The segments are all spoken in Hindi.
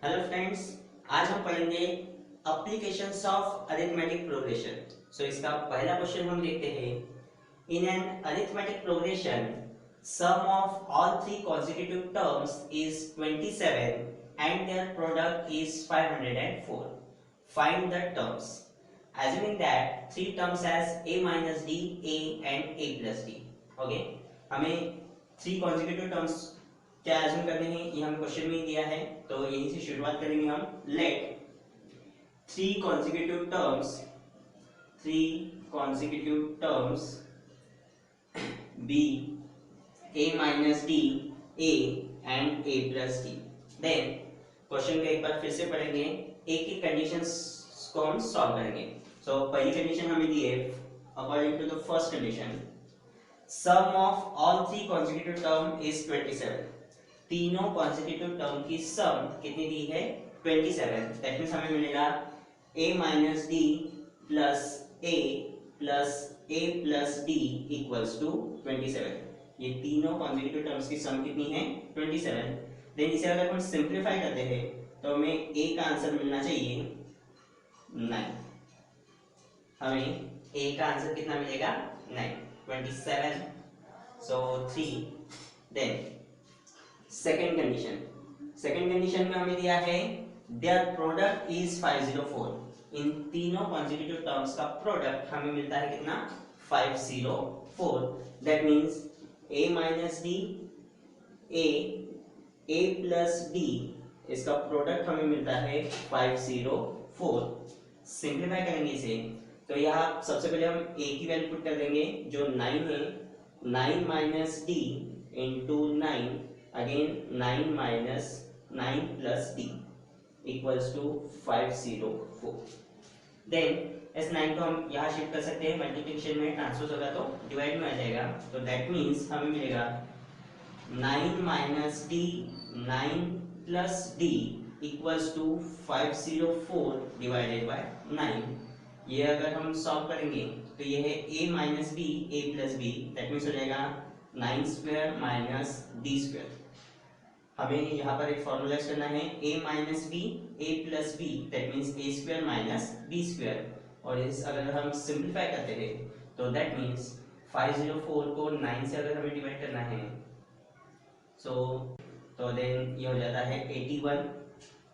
हेलो फ्रेंड्स, आज हम पढ़ेंगे applications of arithmetic progression. So इसका पहला क्वेश्चन हम देखते हैं। In an arithmetic progression sum of all three consecutive terms is 27 and their product is 504. Find the terms. Assuming that three terms as a minus d, a and a plus d. Okay, हमें थ्री consecutive terms क्या एज्यूम करने हैं ये हमें क्वेश्चन में ही दिया है, तो यहीं से शुरुआत करेंगे हम। Let three consecutive terms be a minus d, a and a plus d। Then question को एक बार फिर से पढ़ेंगे, एक एक कंडीशंस को हम सॉल्व करेंगे। सो पहली कंडीशन हमें दी है, according to the first condition sum of all three consecutive term is 27। तीनों consecutive term की सम कितनी दी है 27। दैट मींस हमें मिलेगा a minus d plus a plus a plus d equals to 27। ये तीनों consecutive terms की सम कितनी है 27। देन इसे अगर हम सिंप्लीफाई करते हैं तो हमें a का आंसर मिलना चाहिए 9। हमें a का आंसर कितना मिलेगा 9, 27। सो 3। देन सेकेंड कंडीशन में हमें दिया है देयर प्रोडक्ट इज 504। इन तीनों consecutive terms का प्रोडक्ट हमें मिलता है कितना 504। That means a minus d, a plus d, इसका प्रोडक्ट हमें मिलता है 504। सिंप्लीफाई करेंगे इसे तो यहाँ सबसे पहले हम a की वैल्यू पुट कर देंगे जो 9 है। 9 minus d into 9 again 9 minus 9 plus d equals to 504। Then इस 9 को हम यहाँ शिफ्ट कर सकते हैं, मल्टीप्लिकेशन में ट्रांसपोज होगा तो डिवाइड में आ जाएगा। तो दैट मीन्स हमें मिलेगा 9 minus d 9 plus d equals to 504 divided by 9। ये अगर हम सॉल्व करेंगे तो ये है a minus b a plus b। That means हो जाएगा 9 स्क्वायर माइनस d स्क्वायर। हमें यहाँ पर एक फॉर्मूला यूज करना है a minus b a plus b, that means a square minus b square. और इस अगर हम सिंप्लीफाई करते हैं तो दैट मीन्स 504 को 9 से अगर हमें डिवाइड करना है तो देन ये हो जाता है 81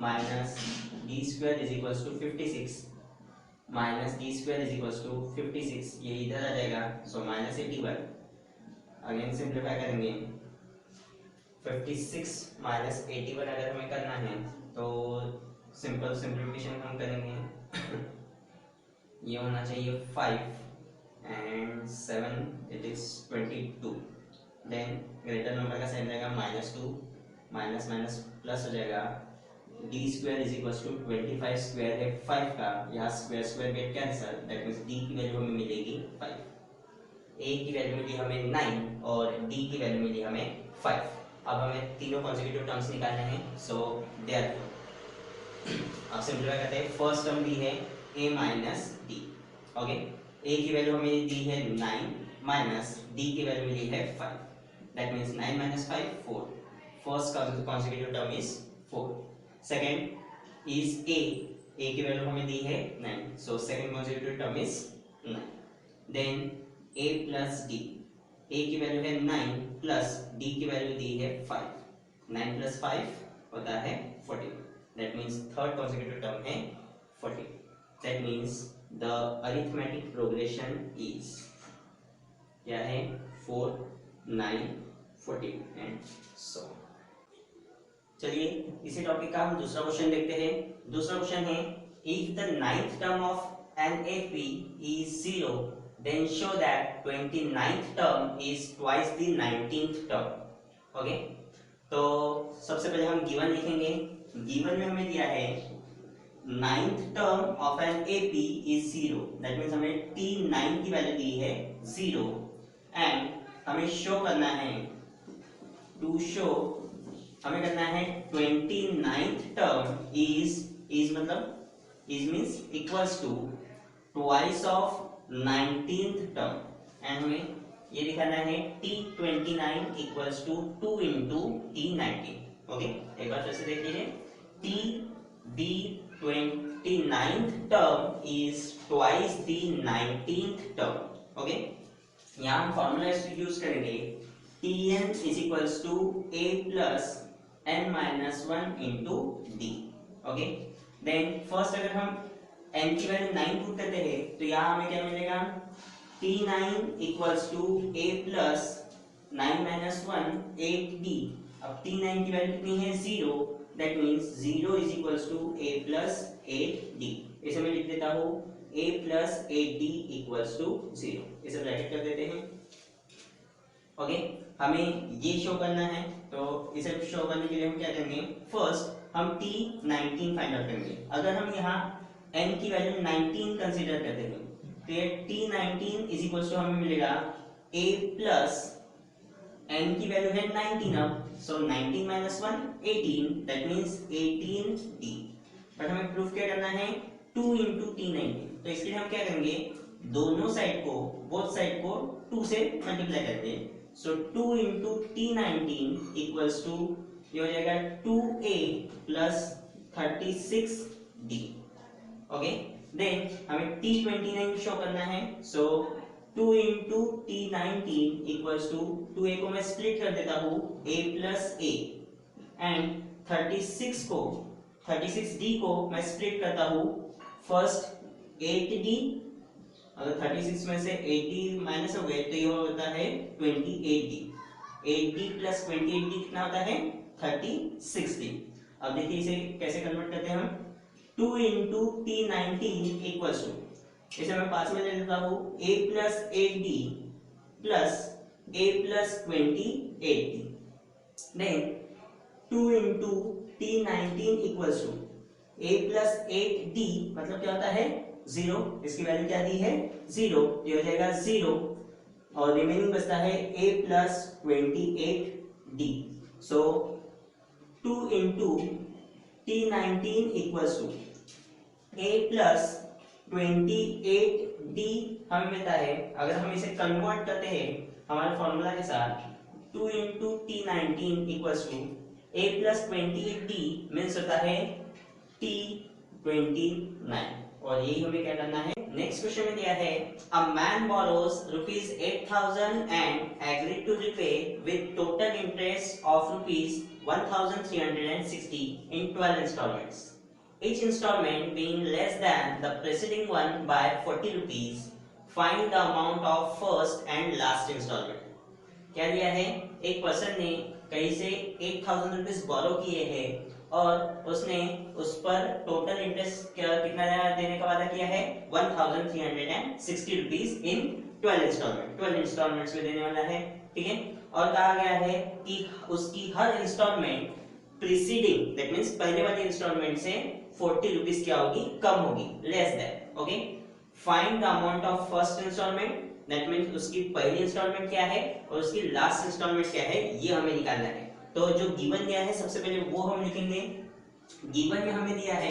minus d square is equals to 56 minus d square is equals to 56। ये इधर आ जाएगा, सो माइनस 81। अगेन सिंप्लीफाई करेंगे 56 माइनस 81 अगर हमें करना है तो सिंपल सिंप्लीफिकेशन हम करेंगे ये होना चाहिए 5 and 7 it is 22। Then greater number का साइन रहेगा -2, माइनस माइनस प्लस हो जाएगा। D square is equal to 25 square है 5 का, यहाँ square square get cancel, that means d की वैल्यू हमें मिलेगी 5। ए की वैल्यू मिली हमें 9 और डी की वैल्यू मिली हमें 5। अब हमें तीनों consecutive terms निकालने हैं। सो देयरफॉर अब सिंप्लीफाई करते हैं। फर्स्ट टर्म दी है a minus d. Okay, a की वैल्यू हमें दी है 9 माइनस d की वैल्यू मिली है 5। That means 9 minus 5 4। First consecutive term is 4। Second is a की वैल्यू हमें दी है 9, so second consecutive term is 9। Then a plus d, a की वैल्यू है 9 प्लस d की वैल्यू दी है 5। 9 प्लस 5 होता है 14। That means third consecutive term है 14। That means the arithmetic progression is क्या है 4 9 14 एंड सो। चलिए इसी टॉपिक का हम दूसरा क्वेश्चन देखते हैं। दूसरा क्वेश्चन है if the ninth term of an F is 0 then show that 29th term is twice the 19th term। Okay, तो सबसे पहले हम गिवन लिखेंगे। गिवन में हमें दिया है 9th term of an AP is 0, that means हमें T9 की वैल्यू दी है 0 एंड हमें शो करना है, टू शो हमें करना है 29th term is मतलब is means equals to twice of 19th term and हमें ये दिखाना है T29 equals to 2 into T19। Okay, एक बार फिर से देख लीजिए t the 29th term is twice the 19th term. Okay, यहाँ हम फॉर्मूला यूज करेंगे tn is equals to a plus n minus 1 into d. Okay, then first अगर हम n की वैल्यू 9 पुट करते हैं तो यहाँ हमें क्या मिलेगा, t9 equals to a plus 9 minus 1 8d. अब t9 की वैल्यू कितनी है, 0, that means 0 is equals to a plus 8d. इसे मैं लिख देता हूँ a plus 8d equals to 0. इसे ब्रैकेट कर देते हैं. ओके, हमें ये शो करना है, तो इसे शो करने के लिए हम क्या करेंगे, फर्स्ट हम t19 फाइंड आउट करेंगे. अगर हम यहाँ n की वैल्यू 19 कंसीडर करते हैं तो ये t19 इज इक्वल टू हमें मिलेगा a प्लस n की वैल्यू है 19 अब, सो 19 minus 1 18, that means 18d. But हमें प्रूफ क्या करना है, 2 into t19. तो इसके लिए हम क्या करेंगे, दोनों साइड को, बोथ साइड को 2 से मल्टीप्लाई करते हैं. सो 2 into t19 इक्वल्स टू ये हो जाएगा 2a plus 36d. Okay, then हमें t29 शो करना है. सो 2 into t19 equals to 2a को मैं स्प्लिट कर देता हूँ a plus a, and 36d को मैं स्प्लिट करता हूँ फर्स्ट 8d. अगर 36 में से 80 माइनस हो गए तो ये होता है 28d. 8d प्लस 28d कितना होता है, 36d. अब देखिए इसे कैसे कन्वर्ट करते हैं हम, 2 into t19 इक्वल्स टू, इसे मैं पास में ले लेता हूँ a plus 8d plus a plus 28d. Then 2 into t19 equals to a plus 8d मतलब क्या होता है, 0. इसकी वैल्यू क्या दी है, 0. ये हो जाएगा 0 और रिमेनिंग बचता है a plus 28d. So 2 into t19 equals to a plus 28d हमें मिलता है. अगर हम इसे कन्वर्ट करते हैं हमारे फॉर्मूला के साथ, 2 into t19 equals to a plus 28d means होता है t29. और यही हमें क्या करना है. नेक्स्ट क्वेश्चन में दिया है, a man borrows rupees 8000 and agreed to repay with total interest of rupees 1360 in 12 instalments, each installment being less than the preceding one by 40 rupees. Find the amount of first and last installment. क्या दिया है, एक पर्सन ने कहीं से 8000 रुपीज बोरो किए हैं और उसने उस पर टोटल इंटरेस्ट कितना देने का वादा किया है, 1360 रुपीज इन 12 इंस्टॉलमेंट. 12 इंस्टॉलमेंट्स में देने वाला है. ठीक है, और कहा गया है कि उसकी हर इंस्टॉलमेंट प्रीसीडिंग, दैट मींस पहले वाली इंस्टॉलमेंट से 40 रुपीज क्या होगी, कम होगी, less than. Okay, find the amount of first instalment, that means उसकी पहली इंस्टॉलमेंट क्या है और उसकी लास्ट इंस्टॉलमेंट क्या है, ये हमें निकालना है. तो जो गिवन दिया है सबसे पहले वो हम लिखेंगे. गिवन में हमें दिया है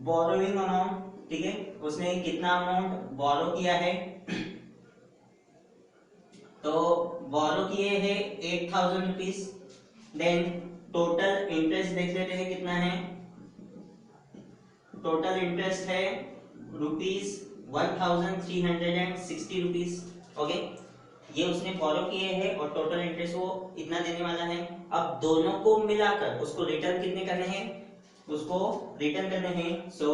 बोरोइंग अमाउंट. ठीक है, उसने कितना अमाउंट बोरो किया है, तो बोरो किए हैं 8000 रुपीज. देन टोटल इंटरेस्ट देख लेते हैं कितना है. टोटल इंटरेस्ट है रुपीज 1360 रुपीज. ओके, ये उसने बोरो किए हैं और टोटल इंटरेस्ट वो इतना देने वाला है. अब दोनों को मिलाकर उसको रिटर्न कितने करने हैं, उसको रिटर्न करने हैं. So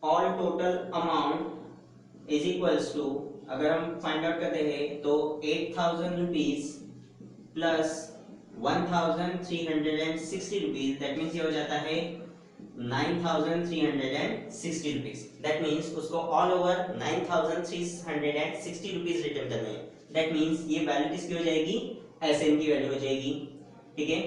all total amount is equals to, अगर हम फाइंड आउट करते हैं तो 8000 rupees plus 1360 rupees, that means ये हो जाता है 9360 रुपीज. दैट मीन्स उसको ऑल ओवर 9360 रुपीज रिटर्न करने हैं. दैट मीन्स ये वैल्यू किसकी हो जाएगी, एसएन की वैल्यू हो जाएगी. ठीक है,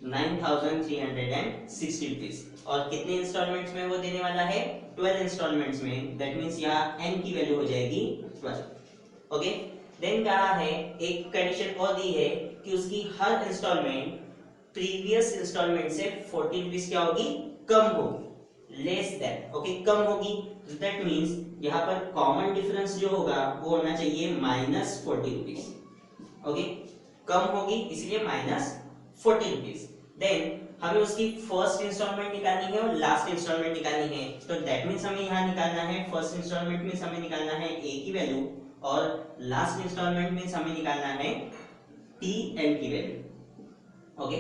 9360 रुपीज. और कितने इंस्टॉलमेंट्स में वो देने वाला है, 12 इंस्टॉलमेंट्स में. दैट मीन्स यहाँ एन की वैल्यू हो जाएगी 12. ओके, देन कहा है, एक कंडीशन और दी है कि उसकी हर इंस्टॉलमेंट प्रीवियस इंस्टॉलमेंट से 40 रुपीज क्या होगी, कम होगी, लेस देन. ओके, कम होगी. दैट मीन्स यहाँ पर कॉमन डिफरेंस जो होगा वो होना चाहिए -40 रुपीज. ओके, कम होगी इसलिए -40 रुपीज। देन हमें उसकी फर्स्ट इंस्टॉलमेंट निकालनी है और लास्ट इंस्टॉलमेंट निकालनी है, तो दैट मीन्स हमें यहाँ निकालना है फर्स्ट इंस्टॉलमेंट मीन्स हमें निकालना है ए की वैल्यू और लास्ट इंस्टॉलमेंट मीन्स हमें निकालना है टी एन की वैल्यू। ओके,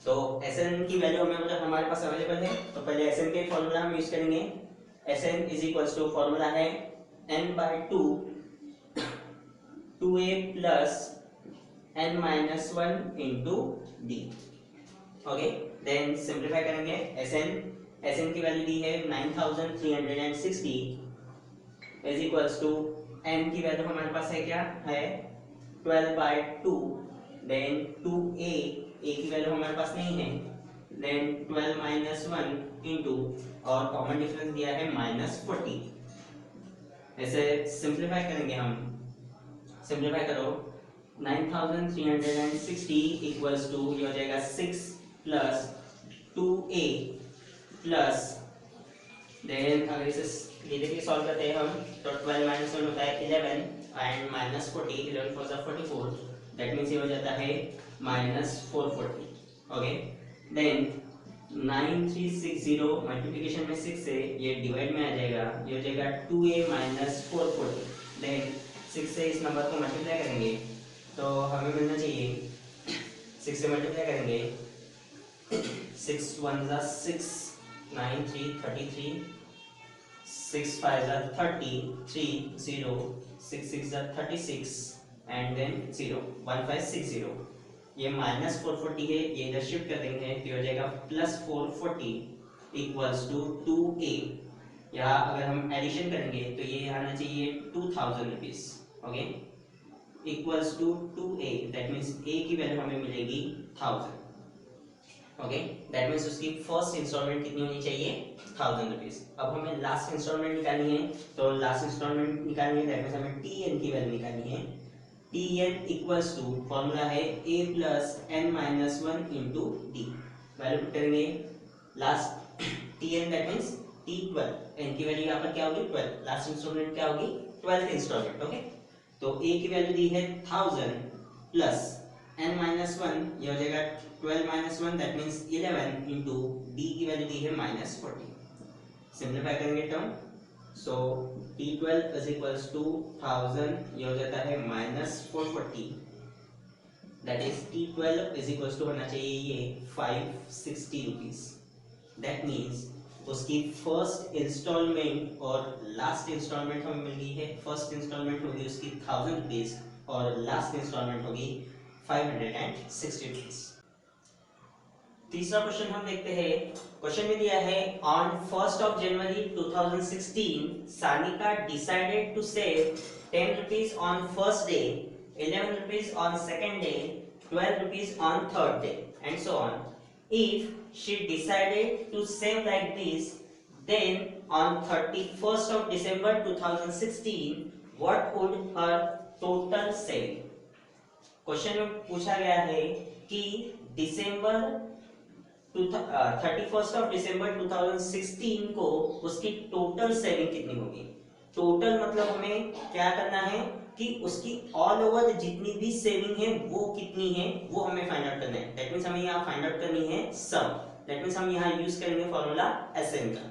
तो एस एन की वैल्यू हमारे पास अवेलेबल है, तो पहले एस एन के फॉर्मूला हम यूज करेंगे। S N is equal to formula है n/2 2a plus n-1 into D. Okay, then simplify करेंगे। एसएन की वैल्यू दी है 9360 इज इक्वल्स टू एन की वैल्यू हमारे पास है क्या है 12/2, देन 2a की वैल्यू हमारे पास नहीं है, देन 12 - 1 इंटू और कॉमन डिफरेंस दिया है -40। ऐसे सिंप्लीफाई करेंगे हम, सिंप्लीफाई करो 9360 इक्वल्स टू ये हो जाएगा 6 प्लस 2a प्लस, देन अगर इसे धीरे धीरे सॉल्व करते हैं हम तो 12 - 1 होता है 11 एंड -40, 11 4 = 44, दैट मींस ये हो जाता है -440। ओके, देन 9360 मल्टीप्लिकेशन में 6 से ये डिवाइड में आ जाएगा, ये हो जाएगा 2a - 440। देन 6 से इस नंबर को मल्टीप्लाई करेंगे तो हमें मिलना चाहिए 6 से मल्टीप्लाई करेंगे 6 × 1 = 6, 9 × 3 = 33, 6 × 5 = 30, 3 0, 6 × 6 = 36 एंड देन 0 1560। ये -440 है, ये इधर शिफ्ट कर देंगे तो हो जाएगा +440 इक्वल्स टू 2a। यहाँ अगर हम एडिशन करेंगे तो ये आना चाहिए 2000 rupees. Okay, equals to 2a, that means a की वैल्यू हमें मिलेगी 1000। ओके, दैट मींस उसकी फर्स्ट इंस्टॉलमेंट कितनी होनी चाहिए 1000 रुपीज। अब हमें लास्ट इंस्टॉलमेंट निकालनी है, तो लास्ट इंस्टॉलमेंट निकालनी है दैट मींस हमें tn की वैल्यू निकालनी है। tn इक्वल्स टू फॉर्मूला है a plus n-1 into d. Value put करेंगे last tn that means t12, n की वैल्यू यहाँ पर क्या होगी 12, लास्ट इंस्टॉलमेंट क्या होगी 12th इंस्टॉलमेंट। ओके, तो a की वैल्यू दी है 1000 प्लस n-1 ये हो जाएगा 12 - 1 दैट मींस 11 इंटू d की वैल्यू दी है -40। सिंप्लीफाई करेंगे term, so t12 is equals to 1000 ये हो जाता है -440, that is t12 is equals to होना चाहिए ये 560 रुपीज। दैट मींस उसकी फर्स्ट इंस्टॉलमेंट और लास्ट इंस्टॉलमेंट हमें मिल गई है। फर्स्ट इंस्टॉलमेंट होगी उसकी 1000 रुपीज और लास्ट इंस्टॉलमेंट होगी 560 रुपीज। तीसरा क्वेश्चन हम देखते हैं। क्वेश्चन में दिया है on 1 January 2016 Sanika decided to save 10 rupees on first day, 11 rupees on second day, 12 rupees on third day and so on. If she decided to save like this, then on 31st of December 2016, what would her total saving? Question में पूछा गया है कि 31st of December 2016 को उसकी टोटल सेविंग कितनी होगी। टोटल मतलब हमें क्या करना है कि उसकी ऑल ओवर जितनी भी सेविंग है वो कितनी है वो हमें फाइंड आउट करना है। दैट मींस हमें यहाँ फाइंड आउट करनी है सम, दैट मींस हम यहाँ यूज करेंगे फॉर्मूला एसएन का।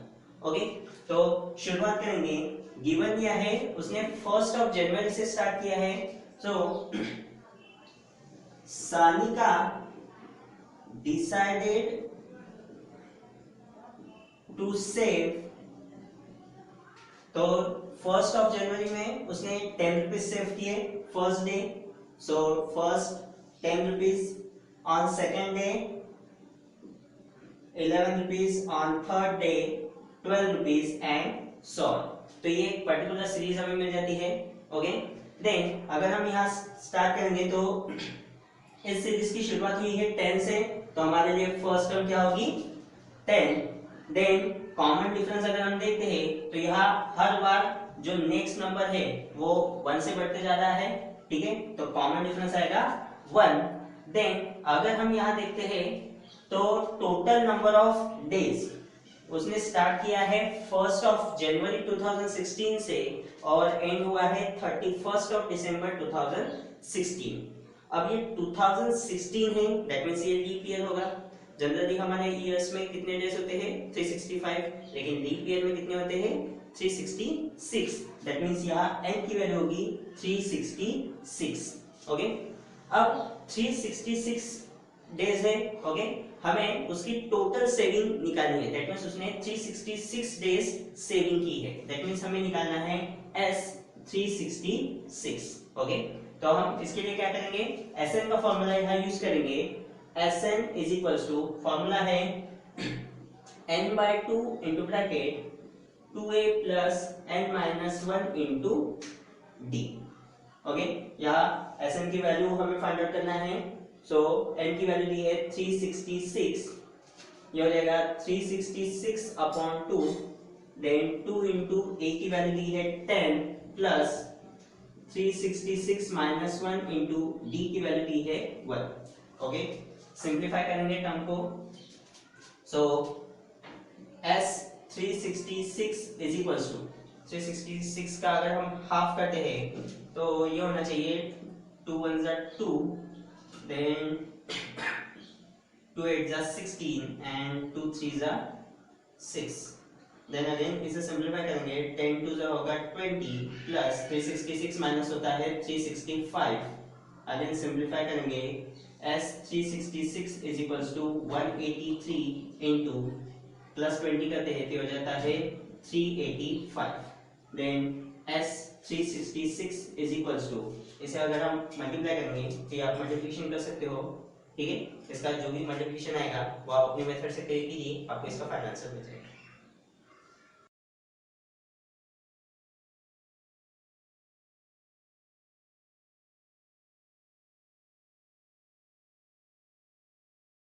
ओके, तो शुरुआत करेंगे। गिवन दिया है उसने 1 जनवरी से स्टार्ट किया है, तो सानिका डिसाइडेड टू सेव, तो 1 जनवरी में उसने 10 रुपीज सेव किए first day, so first 10 rupees on second day, 11 rupees on third day, 12 rupees and so on. तो ये पर्टिकुलर सीरीज हमें मिल जाती है। ओके, देन अगर हम यहाँ स्टार्ट करेंगे तो इस सीरीज की शुरुआत हुई है 10 से, तो हमारे लिए फर्स्ट टर्म क्या होगी 10। देन कॉमन डिफरेंस अगर हम देखते हैं तो यहाँ हर बार जो नेक्स्ट नंबर है वो 1 से बढ़ते जा रहा है, ठीक है, तो कॉमन डिफरेंस आएगा 1। देन अगर हम यहाँ देखते हैं तो टोटल नंबर ऑफ डेज उसने स्टार्ट किया है 1 जनवरी 2016 से और एंड हुआ है 31 दिसंबर 2016। अब ये 2016 है, दैट मींस ये लीप ईयर होगा। जनरली हमारे ईयर्स में कितने डेज होते हैं 365, लेकिन लीप ईयर में कितने होते हैं 366, दैट मींस यहाँ n की वैल्यू होगी 366। ओके, अब 366 डेज है, ओके, हमें उसकी टोटल सेविंग निकालनी है, दैट मींस उसने 366 डेज सेविंग की है, दैट मींस हमें निकालना है S 366। ओके, तो हम इसके लिए क्या करेंगे, Sn का फॉर्मूला यहाँ यूज करेंगे। Sn is equals to, formula है n/2 into bracket 2a plus n minus 1 into d। Okay, यहाँ Sn की वैल्यू हमें फाइंड आउट करना है। सो n की वैल्यू दी है 366, ये हो जाएगा 366 अपॉन 2, देन 2 इंटू a की वैल्यू दी है 10 प्लस 366 माइनस 1 इंटू d की वैल्यू दी है 1। ओके, सिंप्लीफाई करेंगे टर्म को। सो S 366 इज इक्वल्स टू 366 का अगर हम हाफ करते हैं तो ये होना चाहिए 2 1 जा 2, then 2 8 जा 16 and 2 3 जा 6, then अगेन इसे सिंपलीफाई करेंगे 10 2 जा होगा 20 प्लस 366 माइनस होता है 365, अगेन सिंपलीफाई करेंगे S 366 is equals to 183 into plus 20 करते हैं तो हो जाता है 385, then S 366 is equals to, इसे अगर हम मल्टीप्लाई करेंगे तो आप मल्टीप्लिकेशन कर सकते हो, ठीक है, इसका जो भी मल्टीप्लिकेशन आएगा वो आप अपने मेथड से कीजिए, आपको इसका फाइनल आंसर मिल जाएगा।